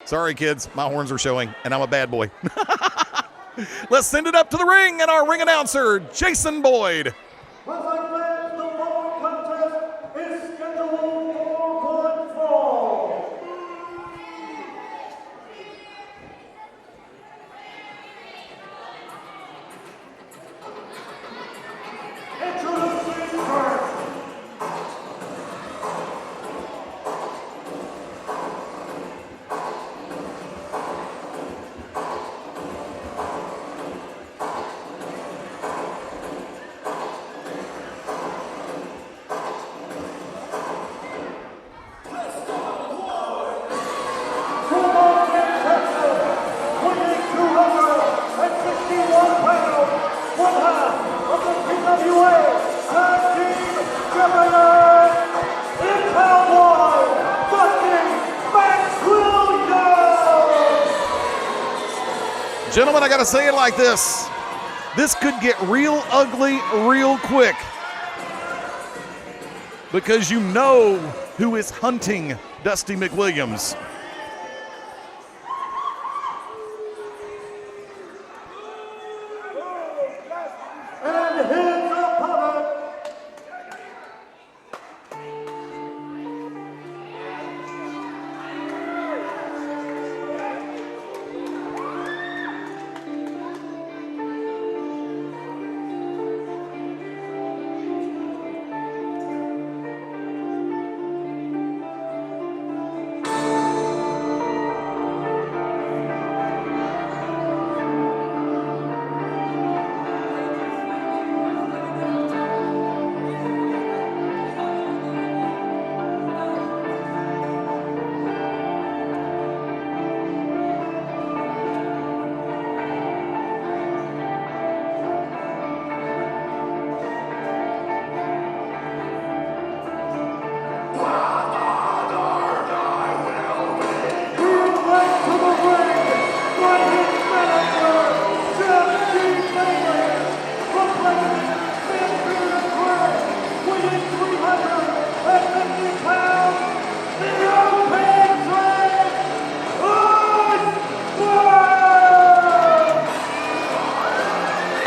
Sorry, kids. My horns are showing, and I'm a bad boy. Let's send it up to the ring, and our ring announcer, Jason Boyd. Gentlemen, I got to say it like this. This could get real ugly real quick because you know who is hunting Dusty McWilliams.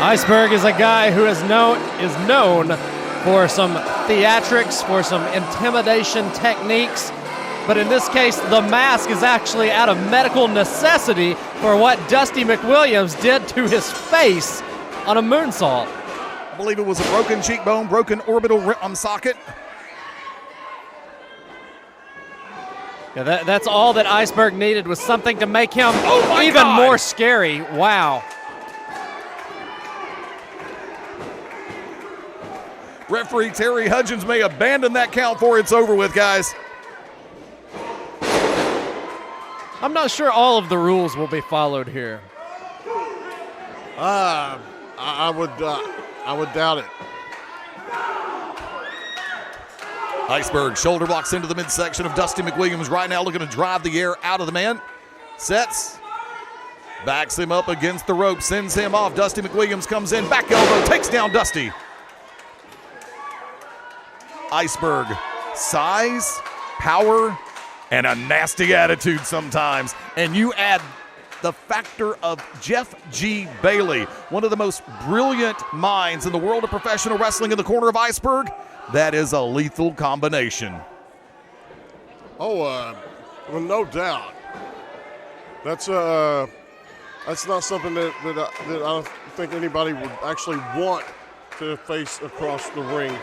Iceberg is a guy who is known for some theatrics, for some intimidation techniques, but in this case, the mask is actually out of medical necessity for what Dusty McWilliams did to his face on a moonsault. I believe it was a broken cheekbone, broken orbital socket. Yeah, that's all that Iceberg needed was something to make him even more scary. Wow. Referee Terry Hudgens may abandon that count before it's over with, guys. I'm not sure all of the rules will be followed here. I would doubt it. Iceberg shoulder blocks into the midsection of Dusty McWilliams right now, looking to drive the air out of the man. Sets, backs him up against the rope, sends him off. Dusty McWilliams comes in, back elbow, takes down Dusty. Iceberg, size, power, and a nasty attitude sometimes. And you add the factor of Jeff G. Bailey, one of the most brilliant minds in the world of professional wrestling, in the corner of Iceberg. That is a lethal combination. Well, no doubt. That's not something that I don't think anybody would actually want to face across the ring.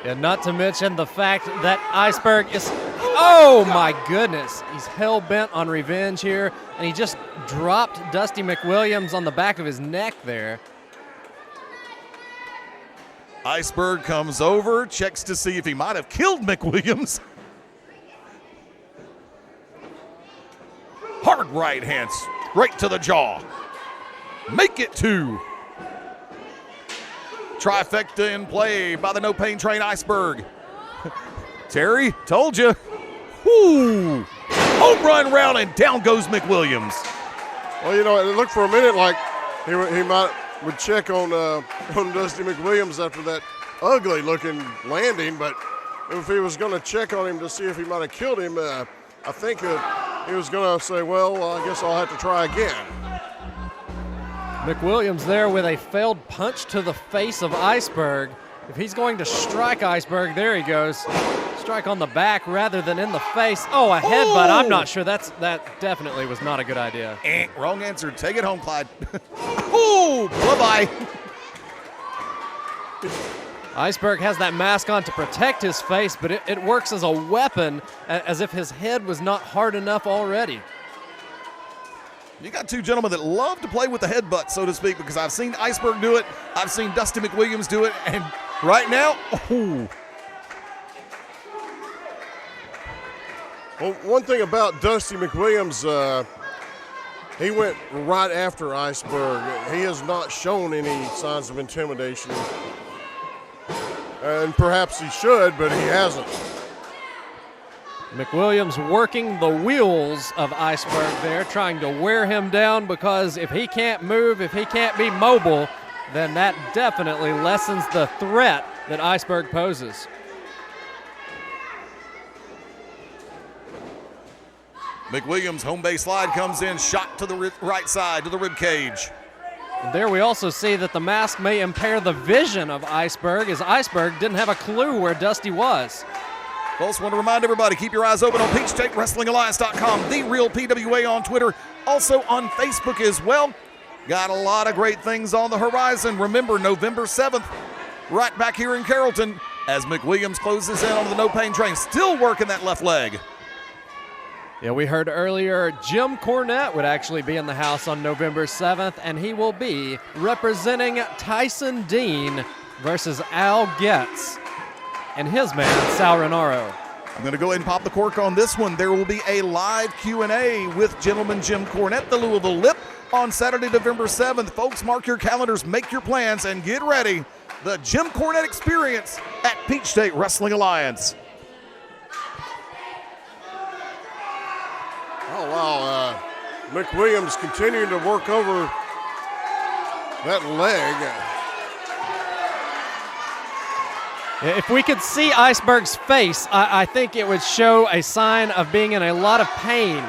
And not to mention the fact that Iceberg is, oh my goodness, he's hell-bent on revenge here, and he just dropped Dusty McWilliams on the back of his neck there. Iceberg comes over, checks to see if he might have killed McWilliams. Hard right hand, right to the jaw. Make it two. Trifecta in play by the No Pain Train Iceberg. Terry, told you. Woo! Home run round, and down goes McWilliams. Well, you know, it looked for a minute like he would check on Dusty McWilliams after that ugly-looking landing, but if he was going to check on him to see if he might have killed him, I think he was going to say, well, I guess I'll have to try again. McWilliams there with a failed punch to the face of Iceberg. If he's going to strike Iceberg, there he goes. Strike on the back rather than in the face. Oh, a headbutt. I'm not sure. That definitely was not a good idea. Wrong answer. Take it home, Clyde. Ooh, bye-bye. Iceberg has that mask on to protect his face, but it works as a weapon, as if his head was not hard enough already. You got two gentlemen that love to play with the headbutt, so to speak, because I've seen Iceberg do it, I've seen Dusty McWilliams do it, and right now, oh. Well, one thing about Dusty McWilliams, he went right after Iceberg. He has not shown any signs of intimidation, and perhaps he should, but he hasn't. McWilliams working the wheels of Iceberg there, trying to wear him down, because if he can't move, if he can't be mobile, then that definitely lessens the threat that Iceberg poses. McWilliams' home base slide comes in, shot to the right side, to the rib cage. And there we also see that the mask may impair the vision of Iceberg, as Iceberg didn't have a clue where Dusty was. Folks, want to remind everybody, keep your eyes open on PeachstateWrestlingAlliance.com, The Real PWA on Twitter, also on Facebook as well. Got a lot of great things on the horizon. Remember, November 7th, right back here in Carrollton, as McWilliams closes in on the no pain train, still working that left leg. Yeah, we heard earlier Jim Cornette would actually be in the house on November 7th, and he will be representing Tyson Dean versus Al Getz and his man, Sal Renaro. I'm going to go ahead and pop the cork on this one. There will be a live Q&A with gentleman Jim Cornette, the Louisville Lip, on Saturday, November 7th. Folks, mark your calendars, make your plans, and get ready. The Jim Cornette experience at Peachstate Wrestling Alliance. Oh, wow. McWilliams continuing to work over that leg. If we could see Iceberg's face, I think it would show a sign of being in a lot of pain.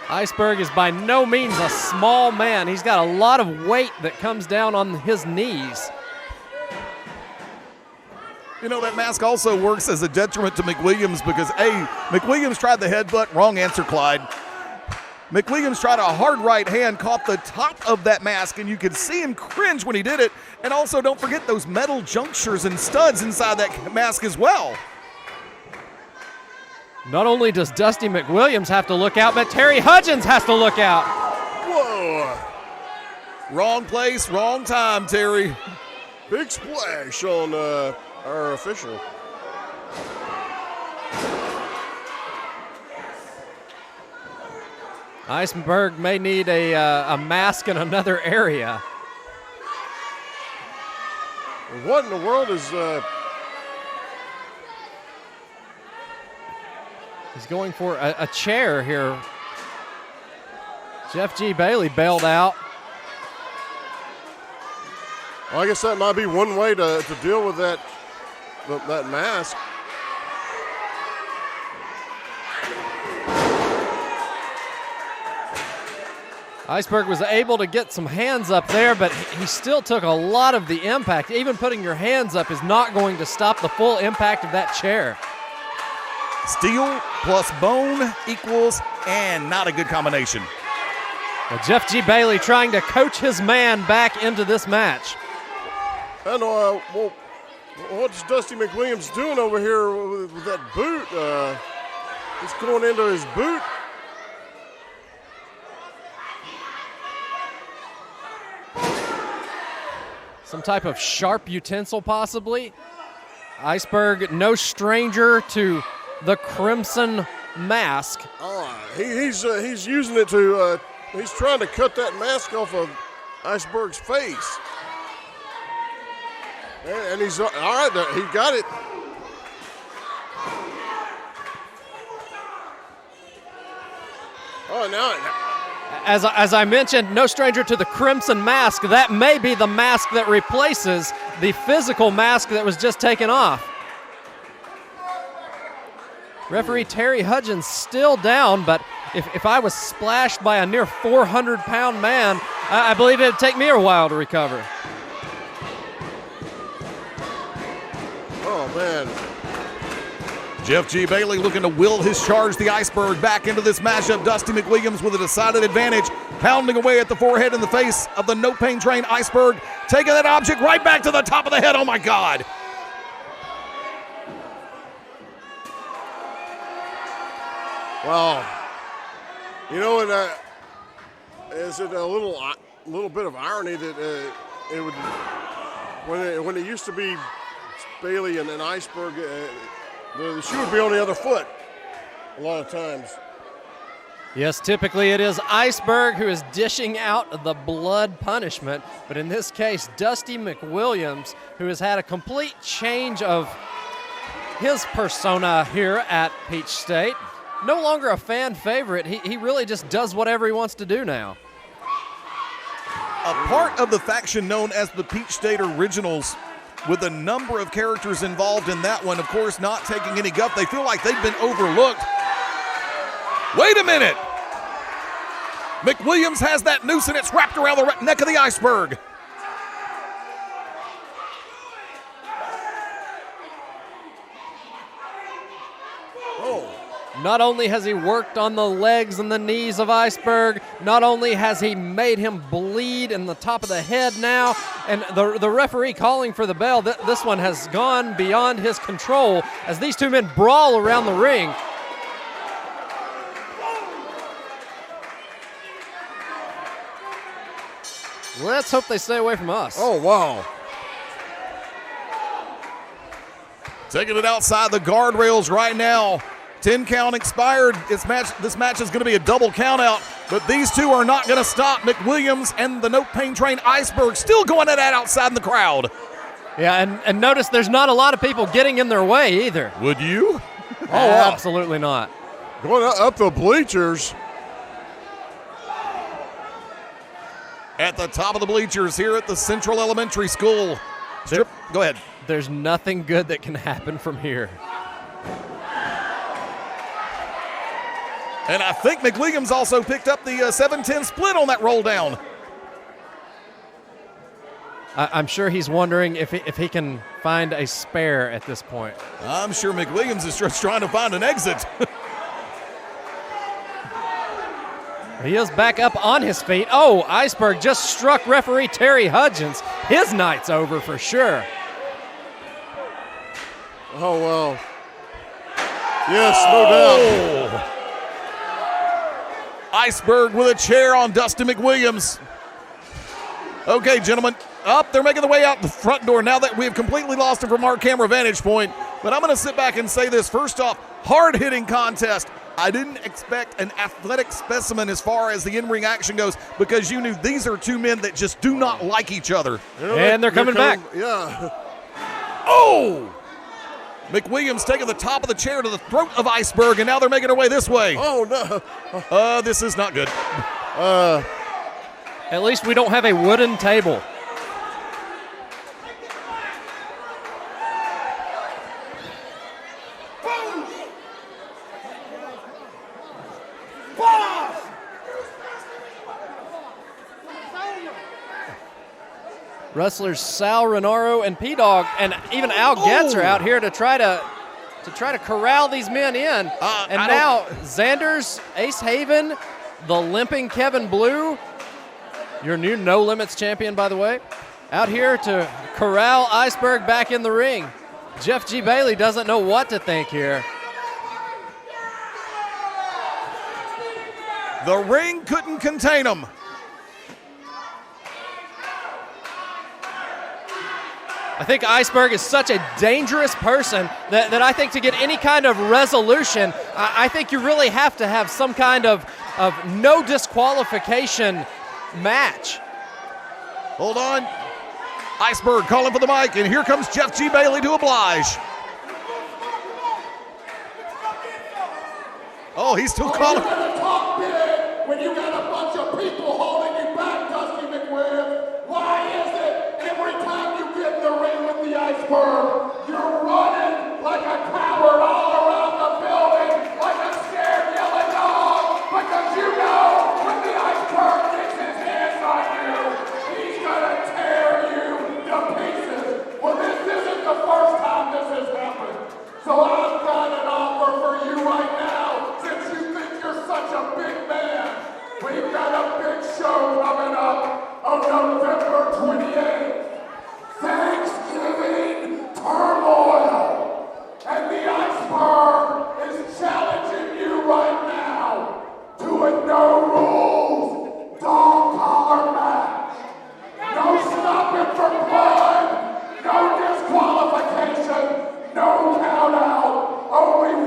Iceberg is by no means a small man. He's got a lot of weight that comes down on his knees. You know, that mask also works as a detriment to McWilliams because, A, McWilliams tried the headbutt. Wrong answer, Clyde. McWilliams tried a hard right hand, caught the top of that mask, and you could see him cringe when he did it. And also, don't forget those metal junctures and studs inside that mask as well. Not only does Dusty McWilliams have to look out, but Terry Hudgens has to look out. Whoa. Wrong place, wrong time, Terry. Big splash on our official. Iceberg may need a mask in another area. What in the world is... He's going for a chair here. Jeff G. Bailey bailed out. Well, I guess that might be one way to deal with that mask. Iceberg was able to get some hands up there, but he still took a lot of the impact. Even putting your hands up is not going to stop the full impact of that chair. Steel plus bone equals and not a good combination. Well, Jeff G. Bailey trying to coach his man back into this match. And well, what's Dusty McWilliams doing over here with that boot? He's going into his boot. Some type of sharp utensil, possibly. Iceberg, no stranger to the Crimson Mask. He's using it to. He's trying to cut that mask off of Iceberg's face. And he's all right. He got it. Oh, now. As I mentioned, no stranger to the Crimson Mask. That may be the mask that replaces the physical mask that was just taken off. Referee Terry Hudgens still down, but if I was splashed by a near 400-pound man, I believe it'd take me a while to recover. Oh, man. Jeff G. Bailey looking to will his charge, the Iceberg, back into this matchup. Dusty McWilliams with a decided advantage, pounding away at the forehead in the face of the No Pain Train Iceberg, taking that object right back to the top of the head. Oh, my God. Wow. You know, and is it a little bit of irony that it would when it used to be Bailey and an Iceberg, the shoe would be on the other foot a lot of times. Yes, typically it is Iceberg who is dishing out the blood punishment, but in this case, Dusty McWilliams, who has had a complete change of his persona here at Peachstate. No longer a fan favorite. He really just does whatever he wants to do now. A part of the faction known as the Peachstate Originals, with a number of characters involved in that one, of course, not taking any guff. They feel like they've been overlooked. Wait a minute. McWilliams has that noose and it's wrapped around the neck of the Iceberg. Not only has he worked on the legs and the knees of Iceberg, not only has he made him bleed in the top of the head now, and the referee calling for the bell, this one has gone beyond his control as these two men brawl around the ring. Let's hope they stay away from us. Oh, wow. Taking it outside the guardrails right now. 10 count expired. This match is going to be a double count out, but these two are not going to stop. McWilliams and the No Pain Train Iceberg still going at that outside in the crowd. Yeah, and notice there's not a lot of people getting in their way either. Would you? Oh, absolutely not. Going up the bleachers. At the top of the bleachers here at the Central Elementary School. Go ahead. There's nothing good that can happen from here. And I think McWilliams also picked up the 7-10 split on that roll down. I'm sure he's wondering if he can find a spare at this point. I'm sure McWilliams is just trying to find an exit. He is back up on his feet. Oh, Iceberg just struck referee Terry Hudgens. His night's over for sure. Oh, well. Yes, no doubt. Iceberg with a chair on Dusty McWilliams. Okay, gentlemen. They're making the way out the front door now that we have completely lost him from our camera vantage point. But I'm going to sit back and say this. First off, hard-hitting contest. I didn't expect an athletic specimen as far as the in-ring action goes because you knew these are two men that just do not like each other. And they're coming back. Yeah. Oh! McWilliams taking the top of the chair to the throat of Iceberg, and now they're making their way this way. Oh, no. This is not good. At least we don't have a wooden table. Wrestlers Sal Renaro and P-Dog and even Al Getz are out here to try to corral these men in. And now Xander's, Ace Haven, the limping Kevin Blue, your new No Limits champion, by the way, out here to corral Iceberg back in the ring. Jeff G. Bailey doesn't know what to think here. The ring couldn't contain him. I think Iceberg is such a dangerous person that I think to get any kind of resolution, I think you really have to have some kind of no disqualification match. Hold on. Iceberg calling for the mic, and here comes Jeff G. Bailey to oblige. Oh, he's still calling. When you got a bunch of people holding you back, Dusty McWilliams, why is it every time you get in the ring with the Iceberg, you're running like a coward all around the building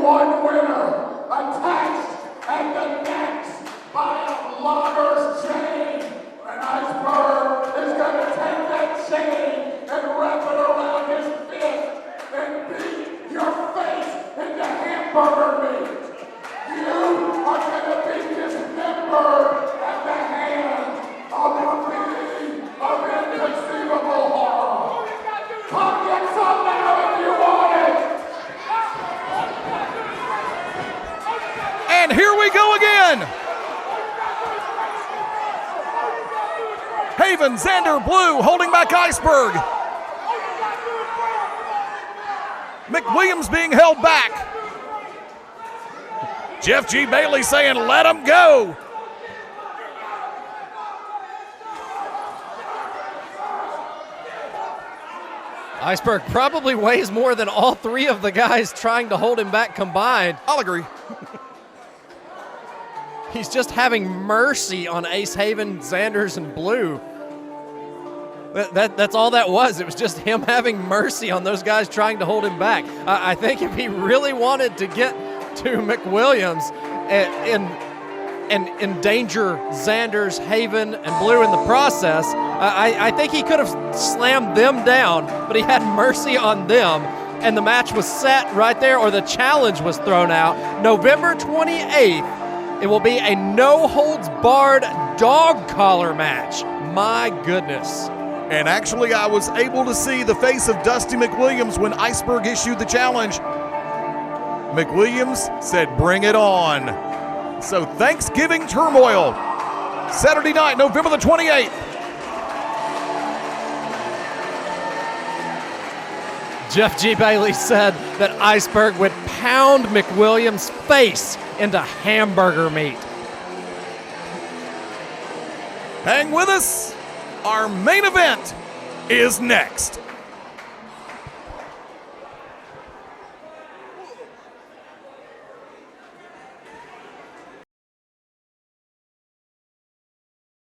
one winner, attached at the necks by a logger's chain. And Iceberg is going to take that chain and wrap it around his fist and beat your face into hamburger meat. You are going to be dismembered at the hands of the being of inconceivable horror. Come get some now if you want it. And here we go again. Haven, Xander, Blue holding back Iceberg. McWilliams being held back. Jeff G. Bailey saying, let him go. Iceberg probably weighs more than all three of the guys trying to hold him back combined. I'll agree. He's just having mercy on Ace, Haven, Xanders, and Blue. That's all that was. It was just him having mercy on those guys trying to hold him back. I think if he really wanted to get to McWilliams and endanger Xanders, Haven, and Blue in the process, I think he could have slammed them down, but he had mercy on them, and the match was set right there, or the challenge was thrown out. November 28th, it will be a no-holds-barred dog collar match. My goodness. And actually, I was able to see the face of Dusty McWilliams when Iceberg issued the challenge. McWilliams said, bring it on. So Thanksgiving turmoil, Saturday night, November the 28th. Jeff G. Bailey said that Iceberg would pound McWilliams' face into hamburger meat. Hang with us. Our main event is next.